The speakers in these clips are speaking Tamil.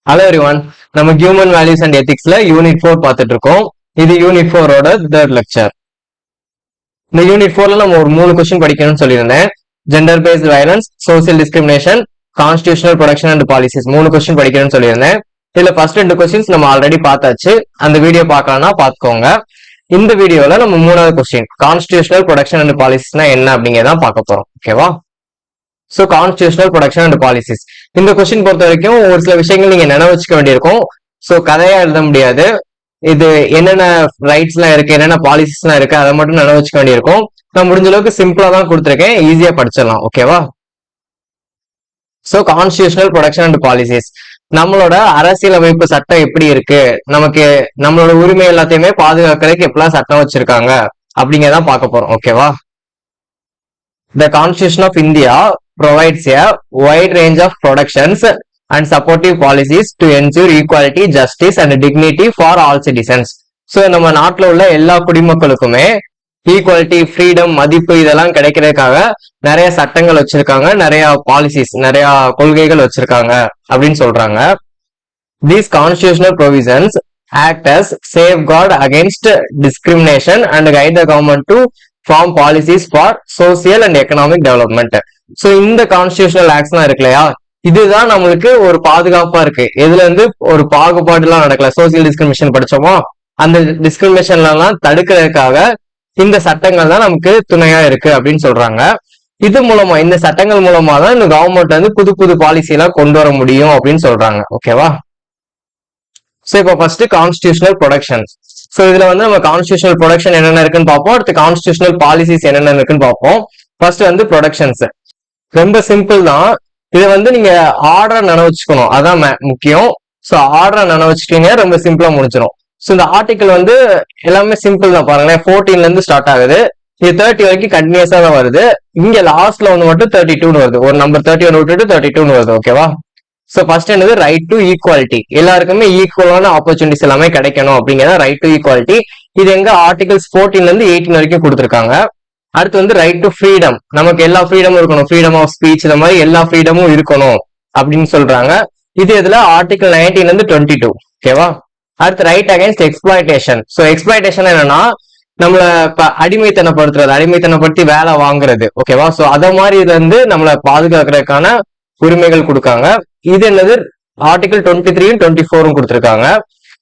Hello everyone. நம்ம ஹியூமன் வேல்யூஸ் அண்ட் எத்திக்ஸ்ல யூனிட் 4 பார்த்துட்டு இருக்கோம். இது யூனிட் 4 ஓட third லெக்சர். இந்த யூனிட் 4ல நம்ம ஒரு 3 क्वेश्चन படிக்கணும்னு சொல்லியிருந்தேன். Gender based violence, social discrimination, constitutional protection and policies 3 question படிக்கணும்னு சொல்லியிருந்தேன். இதுல ஃபர்ஸ்ட் 2 क्वेश्चंस நம்ம ஆல்ரெடி பார்த்தாச்சு. அந்த வீடியோ பார்க்கலனா பார்த்துக்கோங்க. இந்த வீடியோல நம்ம மூணாவது क्वेश्चन கான்ஸ்டிடியூஷனல் ப்ரொடக்ஷன் அண்ட் பாலிசிஸ்னா என்ன அப்படிங்கறத பார்க்க போறோம். ஓகேவா? So constitutional protection and policies இந்த क्वेश्चन பொறுத்த வரைக்கும் ஒரு சில விஷயங்கள் நீங்க நினைவு வச்சுக்க வேண்டியிருக்கும். சோ கதையா எழுத முடியாது. இது என்னென்ன ரைட்ஸ் எல்லாம் இருக்கு, என்னென்ன பாலிசிஸ் எல்லாம் இருக்கு, அதை மட்டும் நினைவு வச்சுக்க வேண்டியிருக்கும். நான் முடிஞ்ச அளவுக்கு சிம்பிளா தான் கொடுத்துருக்கேன், ஈஸியா படிச்சிடலாம். ஓகேவா? So constitutional protection and policies, நம்மளோட அரசியலமைப்பு சட்டம் எப்படி இருக்கு, நமக்கு நம்மளோட உரிமை எல்லாத்தையுமே பாதுகாக்கிறதுக்கு எப்படிலாம் சட்டம் வச்சிருக்காங்க அப்படிங்கறதான் பார்க்க போறோம். ஓகேவா? The Constitution of India provides a wide range of protections and supportive policies to ensure equality, justice and dignity for all citizens. So நம்ம நாட்டுல உள்ள எல்லா குடிமக்களுக்குமே ஈக்குவாலிட்டி, ஃப்ரீடம், மதிப்பு இதெல்லாம் கிடைக்கிறதுக்காக நிறைய சட்டங்கள் வச்சிருக்காங்க, நிறைய பாலிசிஸ், நிறைய கொள்கைகள் வச்சிருக்காங்க அப்படின்னு சொல்றாங்க. These constitutional provisions act as safeguard against discrimination and guide the government to form policies for social and economic development. So இந்த கான்ஸ்டிடியூஷனல் ஆக்ட்ஸ் எல்லாம் இருக்கு இல்லையா, இதுதான் நம்மளுக்கு ஒரு பாதுகாப்பா இருக்கு. எதுல இருந்து ஒரு பாகுபாடு எல்லாம் நடக்கல. சோசியல் டிஸ்கிரிமினேஷன் படிச்சோமோ, அந்த டிஸ்கிரிமினேஷன்ல எல்லாம் தடுக்கிறதுக்காக இந்த சட்டங்கள் தான் நமக்கு துணையா இருக்கு அப்படின்னு சொல்றாங்க. இது மூலமா, இந்த சட்டங்கள் மூலமா தான் இந்த கவர்மெண்ட் வந்து புது புது பாலிசி எல்லாம் கொண்டு வர முடியும் அப்படின்னு சொல்றாங்க. ஓகேவா? சோ இப்போ ஃபர்ஸ்ட் கான்ஸ்டிடியூஷனல் ப்ரொடக்ஷன். சோ இதுல வந்து நம்ம கான்ஸ்டிடியூஷனல் ப்ரொடக்ஷன் என்னென்ன இருக்குன்னு பார்ப்போம். அடுத்து கான்ஸ்டிடியூஷனல் பாலிசிஸ் என்னென்ன இருக்குன்னு பார்ப்போம். ஃபர்ஸ்ட் வந்து ப்ரொடக்ஷன்ஸ். ரொம்ப சிம்பிள் தான். இதை வந்து நீங்க ஆர்டர் நினைவு வச்சுக்கணும், அதான் முக்கியம். சோ ஆர்டர் நினைவு வச்சுட்டீங்க, ரொம்ப சிம்பிளா முடிஞ்சிடும். சோ இந்த ஆர்டிகல் வந்து எல்லாமே சிம்பிள் தான். பாருங்களேன், 14ல இருந்து ஸ்டார்ட் ஆகுது, இது 30 வரைக்கும் கண்டினியூஸா தான் வருது. இங்க லாஸ்ட்ல வந்து மட்டும் 32ன்னு வருது. ஒரு நம்பர் 31 விட்டுட்டு 32ன்னு வருது. ஓகேவா? சோ ஃபர்ஸ்ட் என்னது, ரைட் டு ஈக்குவாலிட்டி. எல்லாருக்குமே ஈக்குவலான ஆப்பர்ச்சுனிட்டிஸ் எல்லாமே கிடைக்கணும் அப்படிங்கிறத ரைட் டு ஈக்குவாலிட்டி. இது எங்க ஆர்டிகல்ஸ் 14ல இருந்து 18 வரைக்கும் கொடுத்துருக்காங்க. அடுத்து வந்து ரைட் டு ஃப்ரீடம். நமக்கு எல்லா ஃப்ரீடமும் இருக்கணும், ஃப்ரீடம் ஆஃப் ஸ்பீச், இந்த மாதிரி எல்லா ஃப்ரீடமும் இருக்கணும் அப்படின்னு சொல்றாங்க. இது இதுல ஆர்டிகல் 19ல இருந்து 22. ஓகேவா? அடுத்து right against exploitation. So exploitation என்னன்னா, நம்மள அடிமைத்தனப்படுத்துறது, அடிமைத்தனப்படுத்தி வேலை வாங்குறது. ஓகேவா? சோ அத மாதிரி இதுல இருந்து நம்மளை பாதுகாக்கிறதுக்கான உரிமைகள் கொடுக்காங்க. இது என்னது, ஆர்டிகல் 23யும் 24ம் கொடுத்திருக்காங்க.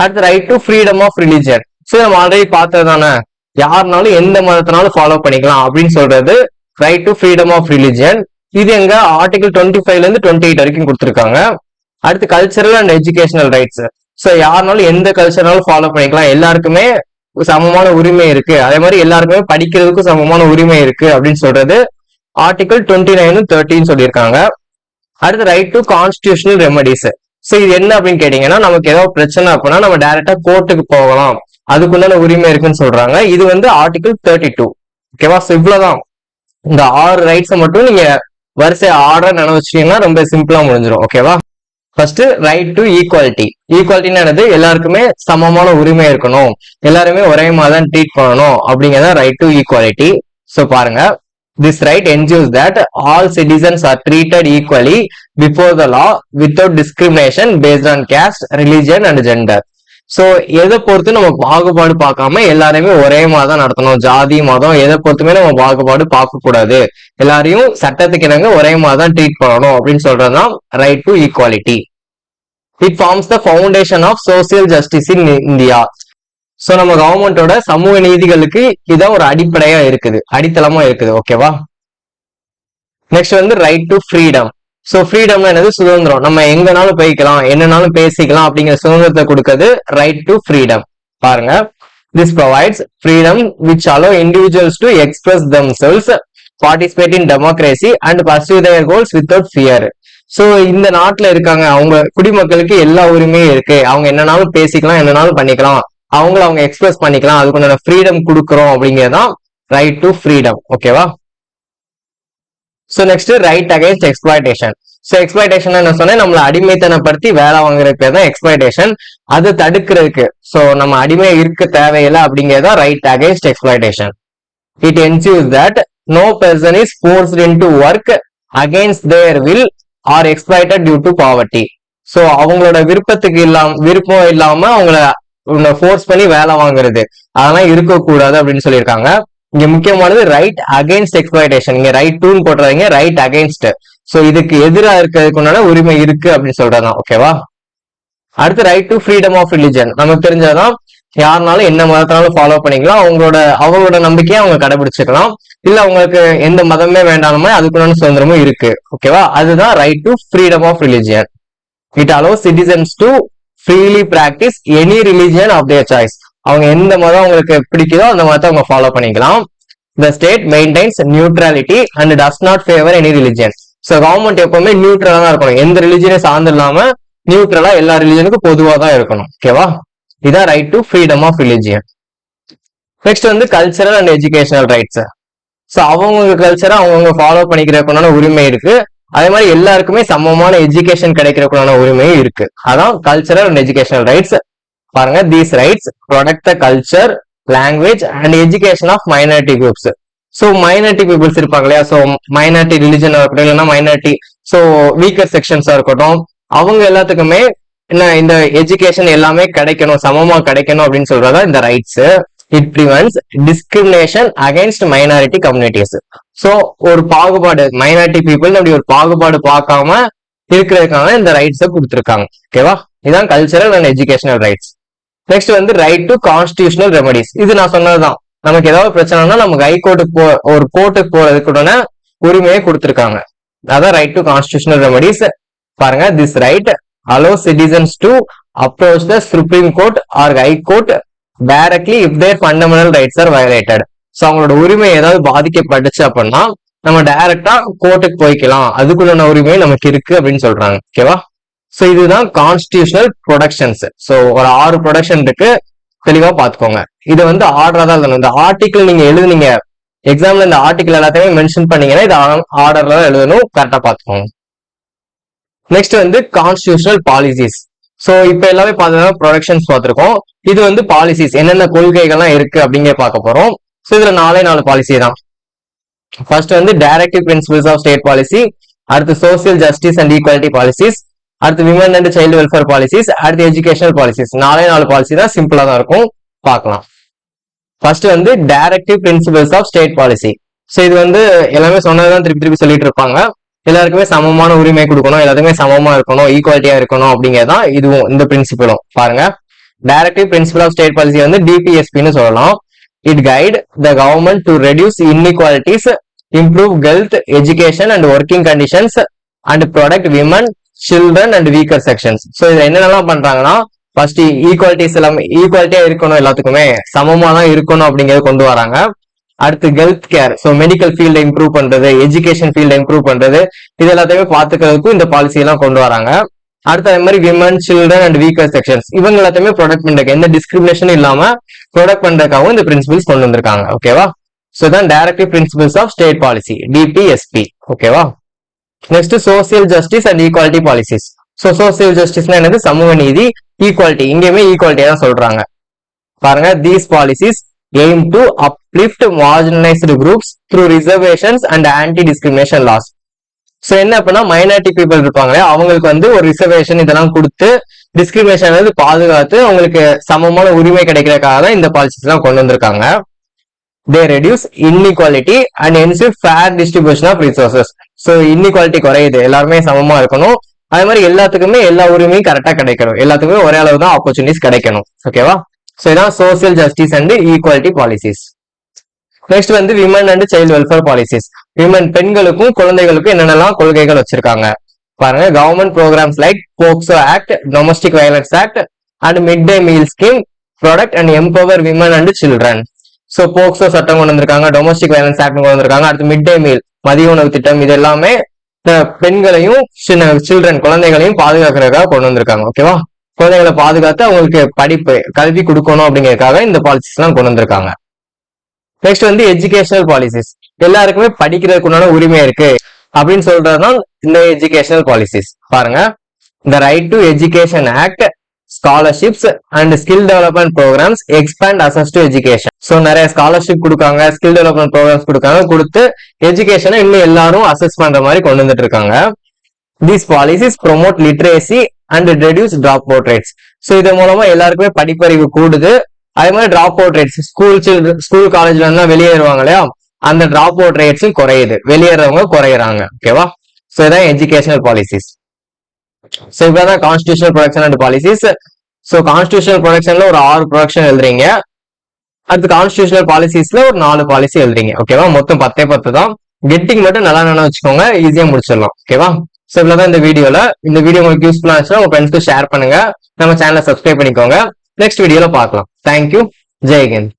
அடுத்து right to freedom of religion. So நம்ம ஆல்ரெடி பார்த்தது தானே, யாருனாலும் எந்த மதத்தினாலும் ஃபாலோ பண்ணிக்கலாம் அப்படின்னு சொல்றது right to freedom of religion. இது எங்க ஆர்டிகல் 25ல இருந்து 28 வரைக்கும் கொடுத்திருக்காங்க. அடுத்து cultural and educational rights. So யாருனாலும் எந்த கல்ச்சர்னாலும் ஃபாலோ பண்ணிக்கலாம், எல்லாருக்குமே சமமான உரிமை இருக்கு, அதே மாதிரி எல்லாருக்குமே படிக்கிறதுக்கும் சமமான உரிமை இருக்கு அப்படின்னு சொல்றது ஆர்டிகல் 29 30 சொல்லியிருக்காங்க. அடுத்து right to constitutional remedies. So இது என்ன அப்படின்னு கேட்டீங்கன்னா, நமக்கு ஏதாவது பிரச்சனை அப்படின்னா நம்ம டைரக்டா கோர்ட்டுக்கு போகலாம், அதுக்குண்டான உரிமை இருக்குன்னு சொல்றாங்க. இது வந்து ஆர்டிகல் 32. ஓகேவா? சோ இவ்வளவுதான். இந்த 6 ரைட்ஸை மட்டும் நீங்க வரிசை ஆர்டர் நினைவு வச்சுட்டீங்கன்னா ரொம்ப சிம்பிளா முடிஞ்சிடும். ஓகேவா? First right to equality. ஈக்குவாலிட்டின்னு என்னது, எல்லாருக்குமே சமமான உரிமை இருக்கணும், எல்லாருமே ஒரே மாதிரி தான் ட்ரீட் பண்ணணும் அப்படிங்கிறத ரைட் டு ஈக்குவாலிட்டி. சோ பாருங்க, this right ensures that all citizens are treated equally before the law without discrimination based on caste, religion and gender. So எதை பொறுத்து நம்ம பாகுபாடு பார்க்காம எல்லாரையுமே ஒரே மாதிரி தான் நடத்தணும். ஜாதி, மதம் எதை பொறுத்துமே நம்ம பாகுபாடு பார்க்க கூடாது, எல்லாரையும் சட்டத்துக்கு இணங்க ஒரே மாதிரி தான் ட்ரீட் பண்ணணும் அப்படின்னு சொல்றதுதான் right to equality. It forms the foundation of social justice in India. So நம்ம கவர்மெண்டோட சமூக நீதிகளுக்கு இதான் ஒரு அடிப்படையா இருக்குது, அடித்தளமா இருக்குது. ஓகேவா? நெக்ஸ்ட் வந்து ரைட் டு ஃப்ரீடம். சோ ஃப்ரீடம்னா என்னது, சுதந்திரம். நம்ம எங்கனாலும் போய்க்கலாம், என்னனாலும் பேசிக்கலாம் அப்படிங்கிற சுதந்திரத்தை கொடுக்கிறது ரைட் டு ஃப்ரீடம். பாருங்க, this provides freedom which allow individuals to express themselves, participate in democracy and pursue their goals without fear. So இந்த நாட்டுல இருக்காங்க அவங்க குடிமக்களுக்கு எல்லா உரிமையும் இருக்கு, அவங்க என்னனாலும் பேசிக்கலாம், என்னனாலும் பண்ணிக்கலாம், அவங்கள அவங்க எக்ஸ்பிரஸ் பண்ணிக்கலாம், அதுக்கு ஃப்ரீடம் கொடுக்குறோம் அப்படிங்கிறதான் ரைட் டு ஃப்ரீடம். ஓகேவா? So next right against exploitation. So exploitation என்ன சொன்னேன், நம்மள அடிமைத்தனப்படுத்தி வேலை வாங்குறதுக்கு தான் எக்ஸ்பிளாய்டேஷன், அது தடுக்கிறதுக்கு. சோ நம்ம அடிமை இருக்க தேவையில்லை அப்படிங்கிறதா right against exploitation. It ensures that no person is forced into work against their will or exploited due to poverty. So அவங்களோட விருப்பம் இல்லாம அவங்கள ஃபோர்ஸ் பண்ணி வேலை வாங்குறது அதெல்லாம் இருக்கக்கூடாது அப்படின்னு சொல்லியிருக்காங்க. இங்க முக்கியமானது ரைட் அகைன்ஸ்ட் எக்ஸ்பிளாய்டேஷன். இங்க ரைட் டூன்னு போட்டுறாங்க, ரைட் அகைன்ஸ்ட். சோ இதுக்கு எதிராக இருக்கிறதுக்குண்டான உரிமை இருக்கு அப்படின்னு சொல்றதுதான். ஓகேவா? அடுத்து right to freedom of religion. நமக்கு தெரிஞ்சதான் யாருனாலும் என்ன மதத்தினாலும் ஃபாலோ பண்ணிக்கலாம், அவங்களோட நம்பிக்கையை அவங்க கடைபிடிச்சுக்கலாம். இல்ல அவங்களுக்கு எந்த மதமே வேண்டாமே அதுக்குண்டான சுதந்திரமும் இருக்கு. ஓகேவா? அதுதான் right to freedom of religion. It allows citizens to freely practice any religion of their choice. அவங்க எந்த மதம் அவங்களுக்கு பிடிக்குதோ அந்த மதத்தை அவங்க ஃபாலோ பண்ணிக்கலாம். The state maintains neutrality and does not favor any religion. So government எப்பவுமே நியூட்ரலா தான் இருக்கணும், எந்த ரிலிஜியனை சார்ந்து இல்லாம நியூட்ரலா எல்லா ரிலிஜனுக்கும் பொதுவா தான் இருக்கணும். ஓகேவா? இதான் right to freedom of religion. Next வந்து cultural and educational rights. So அவங்க கல்ச்சரை அவங்கவுங்க ஃபாலோ பண்ணிக்கிறதுக்குண்டான உரிமை இருக்கு. அதே மாதிரி எல்லாருக்குமே சமமான எஜுகேஷன் கிடைக்கிறதுக்குண்டான உரிமையும் இருக்கு. அதான் கல்ச்சரல் அண்ட் எஜுகேஷனல் ரைட்ஸ். பாருங்க, these rights protect the culture, language and education of minority groups. So minority peoples இருப்பாங்க இல்லையா, ஸோ மைனாரிட்டி ரிலிஜனா இருக்கட்டும், இல்லைன்னா மைனாரிட்டி ஸோ வீக்கர் செக்ஷன்ஸா இருக்கட்டும், அவங்க எல்லாத்துக்குமே என்ன இந்த எஜுகேஷன் எல்லாமே கிடைக்கணும், சமமா கிடைக்கணும் அப்படின்னு சொல்றதா இந்த rights. It prevents discrimination against minority communities. So ஒரு பாகுபாடு மைனாரிட்டி பீப்புள் அப்படி ஒரு பாகுபாடு பார்க்காம இருக்கிறதுக்காக இந்த ரைட்ஸை கொடுத்துருக்காங்க. ஓகேவா? இதுதான் cultural and educational rights. Next வந்து ரைட் டு கான்ஸ்டிடியூஷனல் ரெமடிஸ். இது நான் சொன்னதுதான், நமக்கு ஏதாவது பிரச்சனைனா நமக்கு ஹைகோர்ட்டுக்கு ஒரு கோர்ட்டுக்கு போறதுக்குடான உரிமையை கொடுத்திருக்காங்க. அதான் ரைட் டு கான்ஸ்டிடியூஷனல் ரெமடிஸ். பாருங்க, this right allows citizens to approach the supreme court or high court directly if their fundamental rights are violated. So அவங்களோட உரிமை ஏதாவது பாதிக்கப்பட்டுச்சு அப்படின்னா நம்ம டைரக்டா கோர்ட்டுக்கு போய்க்கலாம், அதுக்குள்ள உரிமை நமக்கு இருக்கு அப்படின்னு சொல்றாங்க. ஓகேவா? சோ இதுதான் கான்ஸ்டிடியூஷனல் ப்ரொடக்ஷன்ஸ். சோ ஒரு 6 ப்ரொடக்ஷன் இருக்கு, தெளிவா பாத்துக்கோங்க. இது வந்து ஆர்டரா தான் எழுதணும். இந்த ஆர்டிகிள் நீங்க எழுதுனீங்க எக்ஸாம்ல, இந்த ஆர்டிகிள் எல்லாத்தையுமே மென்ஷன் பண்ணீங்கன்னா இது ஆர்டர்ல தான் எழுதணும், கரெக்டா பாத்துக்கோங்க. நெக்ஸ்ட் வந்து கான்ஸ்டிடியூஷனல் பாலிசிஸ். சோ இப்ப எல்லாமே பார்த்தீங்கன்னா ப்ரொடக்ஷன்ஸ் பார்த்திருக்கோம். இது வந்து பாலிசிஸ், என்னென்ன கொள்கைகள்லாம் இருக்கு அப்படிங்கிற பார்க்க போறோம். சோ இதுல 4 பாலிசி தான். ஃபர்ஸ்ட் வந்து directive principles of state policy, அடுத்து social justice and equality policies, அடுத்து women and child welfare policies, அடுத்து எஜுகேஷனல் பாலிசிஸ். 4 பாலிசி தான், சிம்பிளா தான் இருக்கும், பார்க்கலாம். ஃபர்ஸ்ட் வந்து directive principles of state policy. So இது வந்து எல்லாமே சொன்னதுதான் திருப்பி திருப்பி சொல்லிட்டு இருப்பாங்க. எல்லாருக்குமே சமமான உரிமை கொடுக்கணும், எல்லாத்துக்குமே சமமா இருக்கணும், ஈக்குவாலிட்டியா இருக்கணும் அப்படிங்கறதான் இதுவும் இந்த பிரின்சிபிளும். பாருங்க, directive principle of state policy வந்து டிபிஎஸ்பின்னு சொல்லலாம். It guide the government to reduce inequalities, improve health, education and working conditions and protect women, children and weaker sections. So இது என்னென்னலாம் பண்றாங்கன்னா, ஃபர்ஸ்ட் ஈக்குவாலிட்டிஸ் எல்லாமே ஈக்குவாலிட்டியா இருக்கணும், எல்லாத்துக்குமே சமமா தான் இருக்கணும் அப்படிங்கறது கொண்டு வராங்க. அடுத்து ஹெல்த் கேர், ஸோ மெடிக்கல் ஃபீல்டை இம்ப்ரூவ் பண்றது, எஜுகேஷன் ஃபீல்டை இம்ப்ரூவ் பண்றது, இது எல்லாத்தையுமே பாத்துக்கிறதுக்கும் இந்த பாலிசி எல்லாம் கொண்டு வராங்க. அடுத்து அதே மாதிரி women, children and weaker sections, இவங்க எல்லாத்தையுமே ப்ரொடெக்ட் பண்றதுக்கு, எந்த டிஸ்கிரிமினேஷனும் இல்லாம ப்ரொடெக்ட் பண்றதுக்காகவும் இந்த பிரின்சிபிள்ஸ் கொண்டு வந்திருக்காங்க. ஓகேவா? ஸோ தான் directive principles of state policy, DPSP. ஓகேவா? Next social justice and equality policies. So social ஜஸ்டிஸ்னா என்னது? சமூக நீதி, ஈக்வாலிட்டி, இங்கேயுமே ஈக்வாலிட்டியா தான் சொல்றாங்க. பாருங்க, these policies aim to uplift marginalized groups through reservations and anti-discrimination laws. So என்ன அப்படின்னா, மைனாரிட்டி பீப்புள் இருப்பாங்க, அவங்களுக்கு வந்து ஒரு ரிசர்வேஷன் இதெல்லாம் கொடுத்து டிஸ்கிரிமினேஷன் வந்து பாதுகாத்து அவங்களுக்கு சமமான உரிமை கிடைக்கிறதுக்காக தான் இந்த பாலிசிஸ் எல்லாம் கொண்டு வந்திருக்காங்க. They reduce inequality and ensure fair distribution of resources. So inequality குறையுது, எல்லாருமே சமமா இருக்கணும், அதே மாதிரி எல்லாத்துக்குமே எல்லா உரிமையும் கரெக்டா கிடைக்கணும், எல்லாத்துக்குமே ஒரே அளவு தான் ஆப்பர்ச்சுனிட்டிஸ் கிடைக்கணும். ஓகேவா? ஸோ இதான் social justice and equality policies. Next வந்து women and child welfare policies. Women, பெண்களுக்கும் குழந்தைகளுக்கும் என்னென்னலாம் கொள்கைகள் வச்சிருக்காங்க பாருங்க. Government programs like POCSO act, domestic violence act and mid day meal scheme protect and empower women and children. So POCSO சட்டம் கொண்டு வந்திருக்காங்க, டொமஸ்டிக் வயலன்ஸ் ஆக்ட் கொண்டு வந்திருக்காங்க, அடுத்து மிட் டே மீல் மதிய உணவு திட்டம், இது எல்லாமே பெண்களையும் சில்ட்ரன் குழந்தைகளையும் பாதுகாக்கிறதுக்காக கொண்டு வந்திருக்காங்க. ஓகேவா? குழந்தைகளை பாதுகாத்து அவங்களுக்கு படிப்பு கல்வி கொடுக்கணும் அப்படிங்கறதுக்காக இந்த பாலிசிஸ் எல்லாம் கொண்டு வந்திருக்காங்க. நெக்ஸ்ட் வந்து எஜுகேஷனல் பாலிசிஸ். எல்லாருக்குமே படிக்கிறதுக்குண்டான உரிமை இருக்கு அப்படின்னு சொல்றதுதான் இந்த எஜுகேஷனல் பாலிசிஸ். பாருங்க, இந்த right to education act, scholarships and skill development programs expand access to education. So நிறைய ஸ்காலர்ஷிப் கொடுக்காங்க, ஸ்கில் டெவலப்மெண்ட் ப்ரோக்ராம்ஸ் கொடுத்து எஜுகேஷனை இன்னும் எல்லாரும் அசஸ் பண்ற மாதிரி கொண்டு வந்துட்டு இருக்காங்க. These policies promote literacy and reduce drop out rates. So இது மூலமா எல்லாருக்குமே படிப்பறிவு கூடுது. அதே மாதிரி டிராப் அவுட் ரேட்ஸ் ஸ்கூல் காலேஜ்ல இருந்தா வெளியேறுவாங்க இல்லையா, அந்த டிராப் அவுட் ரேட்ஸும் குறையுது, வெளியேறவங்க குறையறாங்க. ஓகேவா? ஸோ இதான் எஜுகேஷனல் பாலிசிஸ். ஸோ இப்பதான் constitutional protection and policies. So constitutional ப்ரொடக்ஷன்ல ஒரு 6 ப்ரொடக்ஷன் எழுதுறீங்க. அடுத்து கான்ஸ்டிடியூஷனல் பாலிசிஸ்ல ஒரு 4 பாலிசி எழுதுறீங்க. ஓகேவா? மொத்தம் 10 தான். கெட்டிங் மட்டும் நல்லா நினைவு வச்சுக்கோங்க, ஈஸியா முடிச்சிடலாம். ஓகேவா? ஸோ இவ்வளவுதான் இந்த வீடியோல. இந்த வீடியோ உங்களுக்கு யூஸ்ஃபுல்லா இருந்துச்சுன்னா உங்க ஃப்ரெண்ட்ஸ்க்கு ஷேர் பண்ணுங்க. நம்ம சேனலை சப்ஸ்கிரைப் பண்ணிக்கோங்க. நெக்ஸ்ட் வீடியோல பார்க்கலாம். தேங்க்யூ. ஜெய் ஹிந்த்.